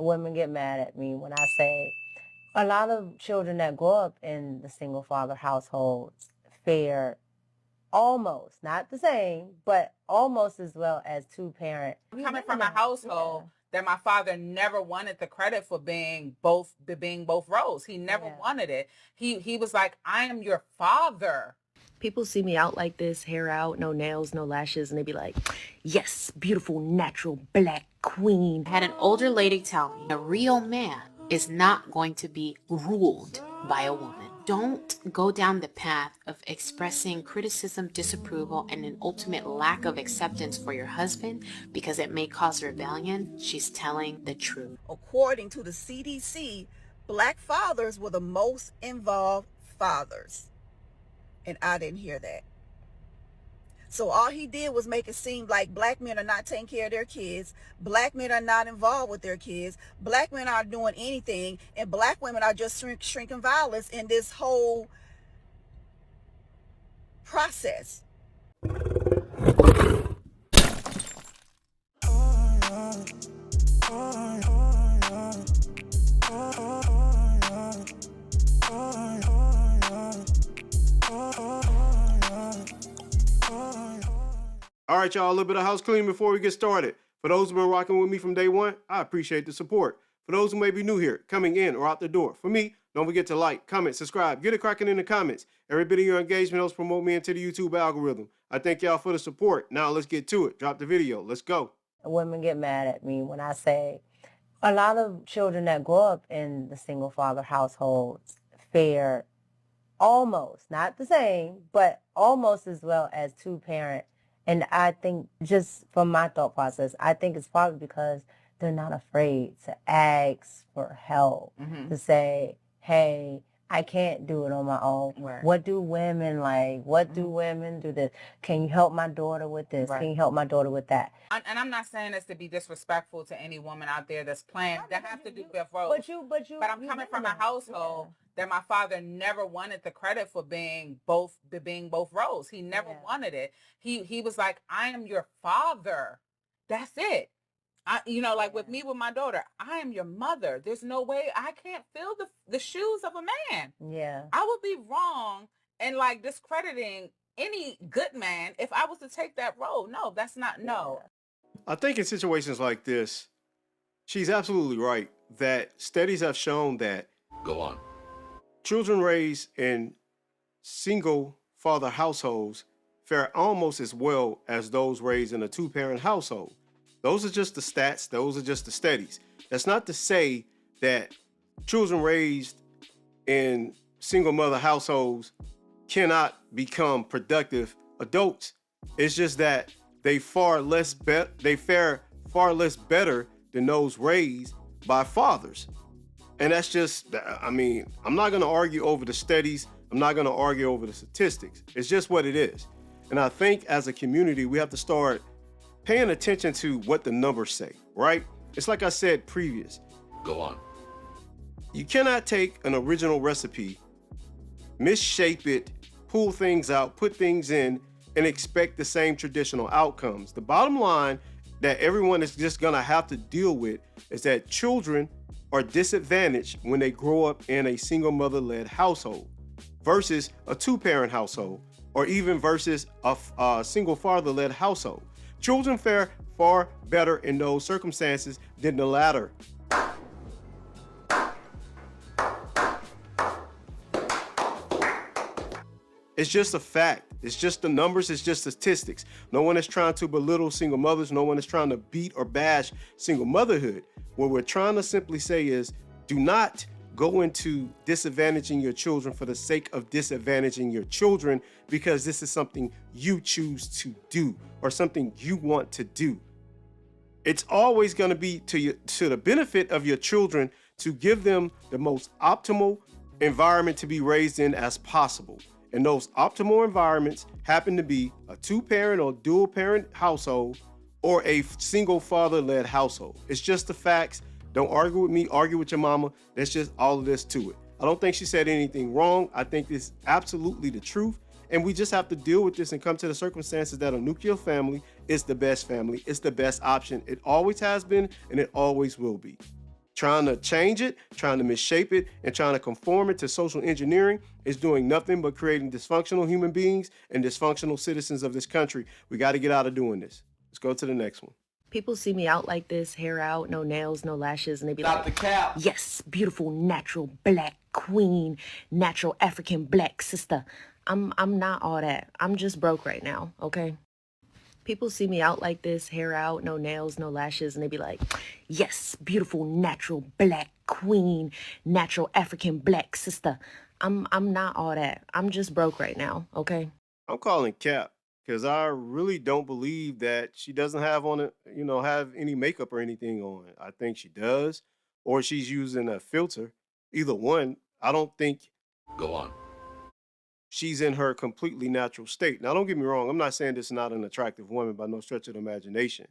Women get mad at me when I say a lot of children that grow up in the single father households fare almost, not the same, but almost as well as two-parent. Coming from a household that my father never wanted the credit for being both roles. He never wanted it. He was like, I am your father. People see me out like this, hair out, no nails, no lashes, and they be like, yes, beautiful, natural, black queen. I had an older lady tell me, a real man is not going to be ruled by a woman. Don't go down the path of expressing criticism, disapproval, and an ultimate lack of acceptance for your husband because it may cause rebellion. She's telling the truth. According to the CDC, black fathers were the most involved fathers. And I didn't hear that. So all he did was make it seem like black men are not taking care of their kids. Black men are not involved with their kids. Black men aren't doing anything. And black women are just shrinking violence in this whole process. All right, y'all, a little bit of house cleaning before we get started. For those who've been rocking with me from day one, I appreciate the support. For those who may be new here, coming in or out the door, for me, don't forget to like, comment, subscribe, get it cracking in the comments. Every bit of your engagement helps promote me into the YouTube algorithm. I thank y'all for the support. Now let's get to it. Drop the video. Let's go. Women get mad at me when I say a lot of children that grow up in the single father households fare almost, not the same, but almost as well as two-parent. And I think, just from my thought process, I think it's probably because they're not afraid to ask for help, to say, hey, I can't do it on my own. Right. What do women like? What do women do this? Can you help my daughter with this? Right. Can you help my daughter with that? And I'm not saying this to be disrespectful to any woman out there that's playing, that has to do with roles. But I'm coming from a household that my father never wanted the credit for being both roles. He never wanted it. He was like, I am your father. That's it. Like with me, with my daughter, I am your mother. There's no way I can't fill the shoes of a man. Yeah. I would be wrong and like discrediting any good man if I was to take that role. No, that's not, no. I think in situations like this, she's absolutely right that studies have shown that children raised in single father households fare almost as well as those raised in a two-parent household. Those are just the stats. Those are just the studies. That's not to say that children raised in single mother households cannot become productive adults. It's just that they fare far less better than those raised by fathers. And that's just, I'm not going to argue over the studies. I'm not going to argue over the statistics. It's just what it is. And I think as a community, we have to start paying attention to what the numbers say, right? It's like I said previous. You cannot take an original recipe, misshape it, pull things out, put things in, and expect the same traditional outcomes. The bottom line that everyone is just gonna have to deal with is that children are disadvantaged when they grow up in a single mother-led household versus a two-parent household, or even versus a single father-led household. Children fare far better in those circumstances than the latter. It's just a fact. It's just the numbers. It's just statistics. No one is trying to belittle single mothers. No one is trying to beat or bash single motherhood. What we're trying to simply say is, do not go into disadvantaging your children for the sake of disadvantaging your children because this is something you choose to do or something you want to do. It's always going to be to the benefit of your children to give them the most optimal environment to be raised in as possible. And those optimal environments happen to be a two-parent or dual-parent household or a single father-led household. It's just the facts. Don't argue with me, argue with your mama. That's just all of this to it. I don't think she said anything wrong. I think it's absolutely the truth. And we just have to deal with this and come to the circumstances that a nuclear family is the best family. It's the best option. It always has been, and it always will be. Trying to change it, trying to misshape it, and trying to conform it to social engineering is doing nothing but creating dysfunctional human beings and dysfunctional citizens of this country. We got to get out of doing this. Let's go to the next one. People see me out like this, hair out, no nails, no lashes, and they be like, the cap. Yes, beautiful, natural, black queen, natural African black sister. I'm not all that. I'm just broke right now, okay? People see me out like this, hair out, no nails, no lashes, and they be like, yes, beautiful, natural, black queen, natural African black sister. I'm not all that. I'm just broke right now, okay? I'm calling cap because I really don't believe that she doesn't have have any makeup or anything on. I think she does, or she's using a filter. Either one, I don't think. Go on. She's in her completely natural state. Now, don't get me wrong. I'm not saying this is not an attractive woman by no stretch of the imagination.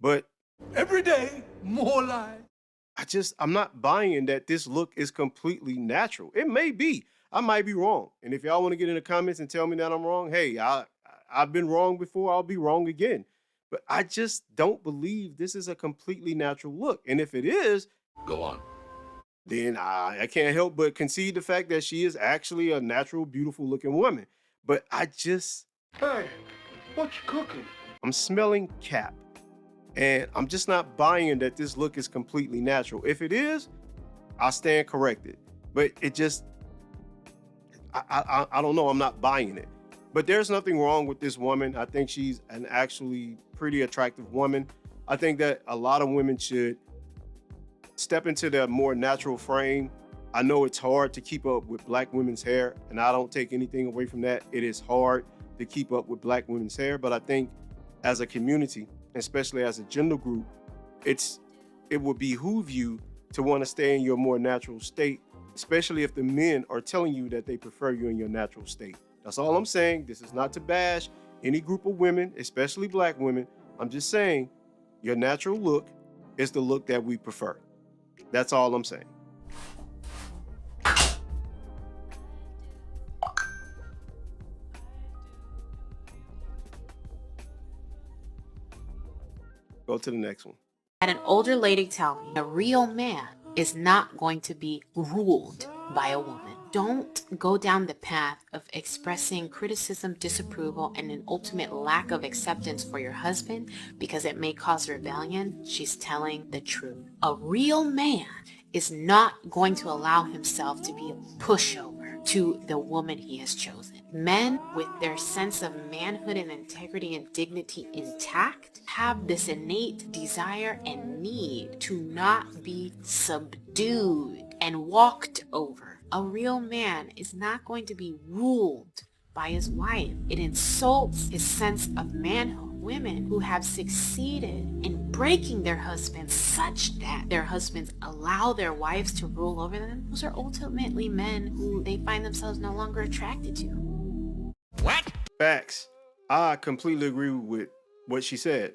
But every day, more lies. I'm not buying that this look is completely natural. It may be. I might be wrong. And if y'all want to get in the comments and tell me that I'm wrong, hey, I've been wrong before. I'll be wrong again. But I just don't believe this is a completely natural look. And if it is, go on. Then I can't help but concede the fact that she is actually a natural, beautiful looking woman. But hey, what you cooking? I'm smelling cap. And I'm just not buying that this look is completely natural. If it is, I stand corrected. But it just, I don't know. I'm not buying it. But there's nothing wrong with this woman. I think she's an actually pretty attractive woman. I think that a lot of women should step into their more natural frame. I know it's hard to keep up with black women's hair, and I don't take anything away from that. It is hard to keep up with black women's hair, but I think as a community, especially as a gender group, it would behoove you to want to stay in your more natural state, especially if the men are telling you that they prefer you in your natural state. That's all I'm saying. This is not to bash any group of women, especially black women. I'm just saying your natural look is the look that we prefer. That's all I'm saying. Go to the next one. I had an older lady tell me a real man is not going to be ruled by a woman. Don't go down the path of expressing criticism, disapproval, and an ultimate lack of acceptance for your husband because it may cause rebellion. She's telling the truth. A real man is not going to allow himself to be a pushover to the woman he has chosen. Men with their sense of manhood and integrity and dignity intact have this innate desire and need to not be subdued and walked over. A real man is not going to be ruled by his wife. It insults his sense of manhood. Women who have succeeded in breaking their husbands such that their husbands allow their wives to rule over them, those are ultimately men who they find themselves no longer attracted to. What? Facts. I completely agree with what she said.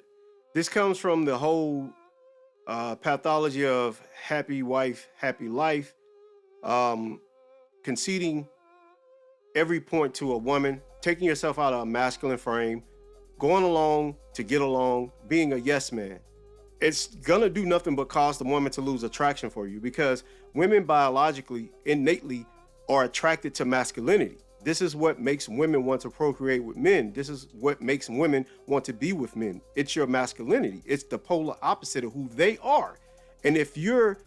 This comes from the whole pathology of happy wife, happy life, conceding every point to a woman, taking yourself out of a masculine frame, going along to get along, being a yes man. It's gonna do nothing but cause the woman to lose attraction for you because women biologically, innately are attracted to masculinity. This is what makes women want to procreate with men. This is what makes women want to be with men. It's your masculinity. It's the polar opposite of who they are. And if you're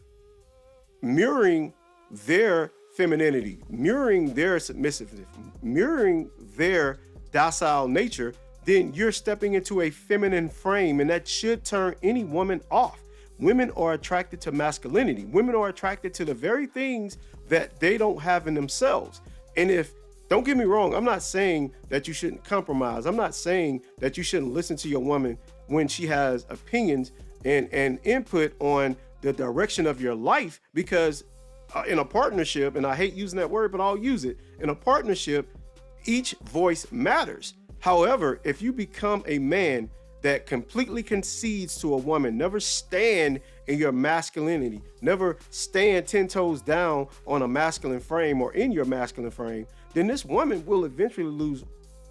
mirroring their femininity, mirroring their submissiveness, mirroring their docile nature, then you're stepping into a feminine frame, and that should turn any woman off. Women are attracted to masculinity. Women are attracted to the very things that they don't have in themselves. And don't get me wrong, I'm not saying that you shouldn't compromise. I'm not saying that you shouldn't listen to your woman when she has opinions and input on the direction of your life, because in a partnership, and I hate using that word, but I'll use it. In a partnership, each voice matters. However, if you become a man that completely concedes to a woman, never stand in your masculinity, never stand 10 toes down on a masculine frame or in your masculine frame, then this woman will eventually lose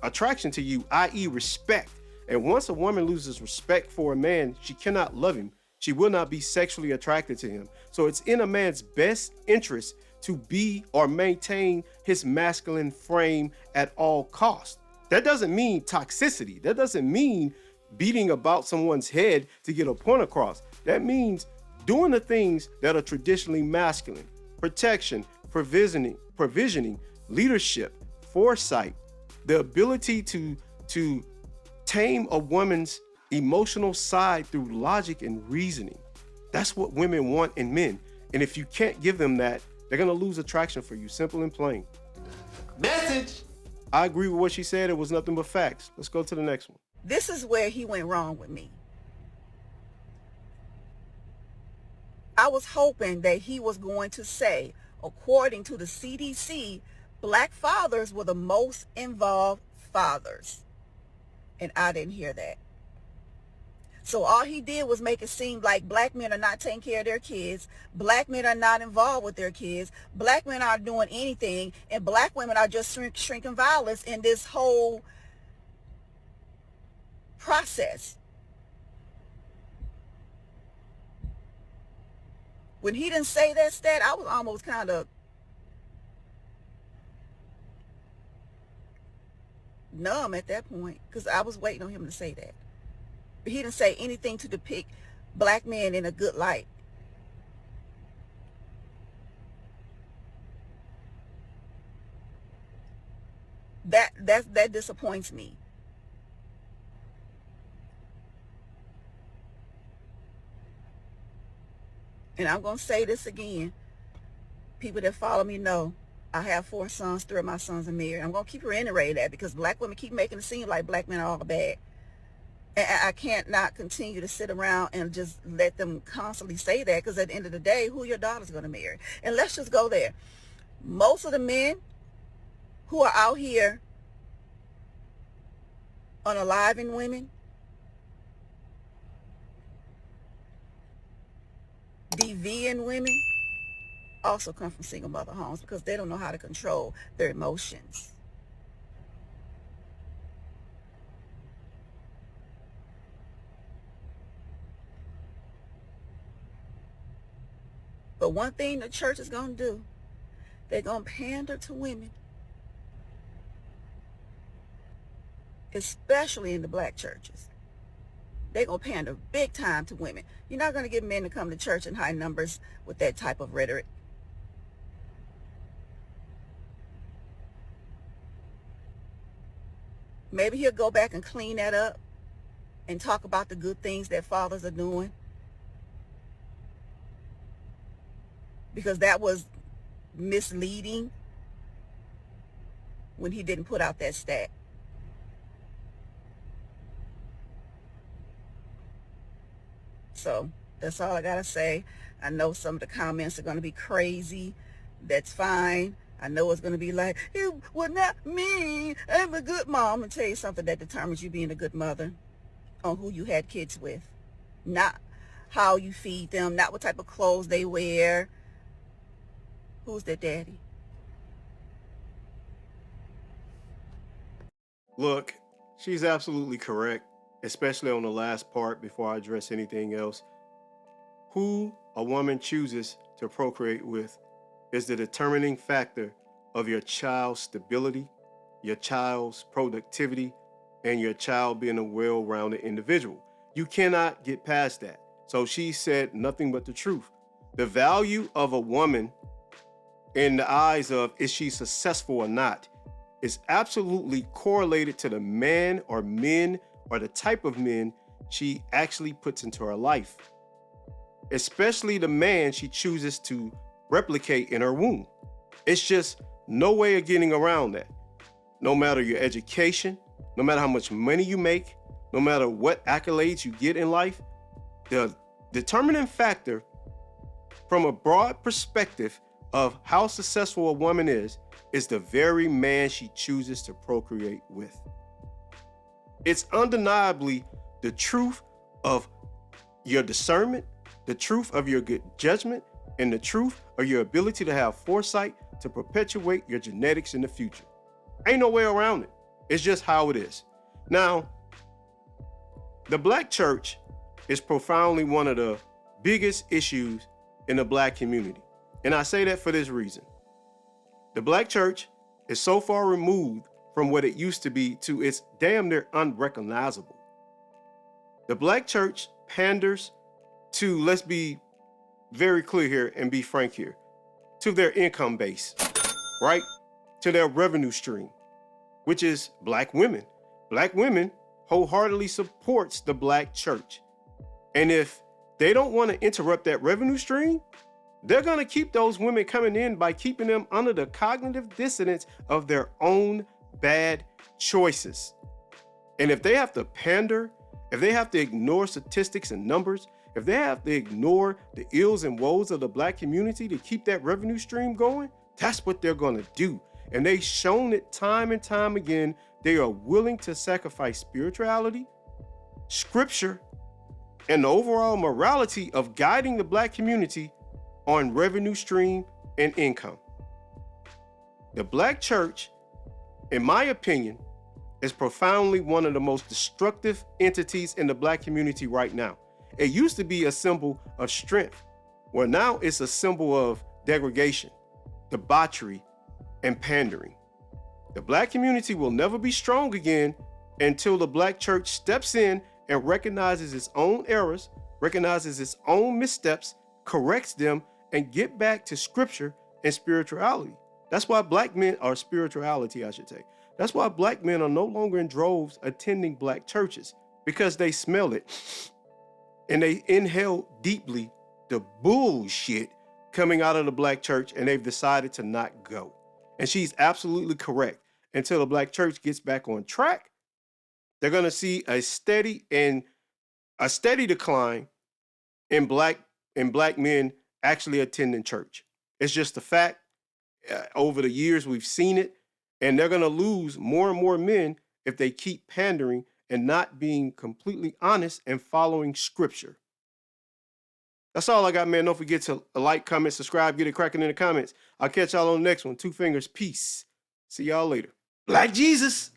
attraction to you, i.e. respect. And once a woman loses respect for a man, she cannot love him. She will not be sexually attracted to him. So it's in a man's best interest to be or maintain his masculine frame at all costs. That doesn't mean toxicity. That doesn't mean beating about someone's head to get a point across. That means doing the things that are traditionally masculine: protection, provisioning, leadership, foresight, the ability to tame a woman's emotional side through logic and reasoning. That's what women want in men. And if you can't give them that, they're gonna lose attraction for you, simple and plain. Message. I agree with what she said. It was nothing but facts. Let's go to the next one. This is where he went wrong with me. I was hoping that he was going to say, according to the CDC, black fathers were the most involved fathers. And I didn't hear that. So all he did was make it seem like black men are not taking care of their kids, black men are not involved with their kids, black men aren't doing anything, and black women are just shrinking violence in this whole process. When he didn't say that stat, I was almost kind of numb at that point, because I was waiting on him to say that. But he didn't say anything to depict black men in a good light. That disappoints me. And I'm going to say this again. People that follow me know I have 4 sons, 3 of my sons are married. I'm going to keep reiterating that because black women keep making it seem like black men are all bad. And I can't not continue to sit around and just let them constantly say that, because at the end of the day, who your daughter's going to marry? And let's just go there. Most of the men who are out here unaliving women, DVing women, also come from single mother homes because they don't know how to control their emotions. But one thing the church is going to do, they're going to pander to women, especially in the black churches. They're going to pander big time to women. You're not going to get men to come to church in high numbers with that type of rhetoric. Maybe he'll go back and clean that up and talk about the good things that fathers are doing, because that was misleading when he didn't put out that stat. So that's all I gotta say. I know some of the comments are gonna be crazy. That's fine. I know it's gonna be like, it was not me, I'm a good mom. And tell you something that determines you being a good mother on who you had kids with, not how you feed them, not what type of clothes they wear. Who's their daddy? Look, she's absolutely correct, especially on the last part before I address anything else. Who a woman chooses to procreate with is the determining factor of your child's stability, your child's productivity, and your child being a well-rounded individual. You cannot get past that. So she said nothing but the truth. The value of a woman in the eyes of is she successful or not is absolutely correlated to the man or men or the type of men she actually puts into her life, especially the man she chooses to replicate in her womb. It's just no way of getting around that. No matter your education, no matter how much money you make, no matter what accolades you get in life, the determining factor from a broad perspective of how successful a woman is the very man she chooses to procreate with. It's undeniably the truth of your discernment, the truth of your good judgment, and the truth of your ability to have foresight to perpetuate your genetics in the future. Ain't no way around it. It's just how it is. Now, the black church is profoundly one of the biggest issues in the black community. And I say that for this reason. The black church is so far removed from what it used to be to it's damn near unrecognizable. The black church panders to, let's be very clear here and be frank here, to their income base, right? To their revenue stream, which is black women. Black women wholeheartedly supports the black church. And if they don't want to interrupt that revenue stream, they're going to keep those women coming in by keeping them under the cognitive dissonance of their own bad choices. And if they have to pander, if they have to ignore statistics and numbers, if they have to ignore the ills and woes of the black community to keep that revenue stream going, that's what they're going to do. And they've shown it time and time again. They are willing to sacrifice spirituality, scripture, and the overall morality of guiding the black community on revenue stream and income. The black church, in my opinion, is profoundly one of the most destructive entities in the black community right now. It used to be a symbol of strength, where now it's a symbol of degradation, debauchery, and pandering. The black community will never be strong again until the black church steps in and recognizes its own errors, recognizes its own missteps, corrects them, and get back to scripture and spirituality. That's why black men are spirituality, I should say. That's why black men are no longer in droves attending black churches, because they smell it and they inhale deeply the bullshit coming out of the black church, and they've decided to not go. And she's absolutely correct. Until the black church gets back on track, they're going to see a steady decline in black men actually attending church. It's just a fact. Over the years, we've seen it, and they're going to lose more and more men if they keep pandering and not being completely honest and following scripture. That's all I got, man. Don't forget to like, comment, subscribe, get it cracking in the comments. I'll catch y'all on the next one. 2 fingers. Peace. See y'all later. Black Jesus.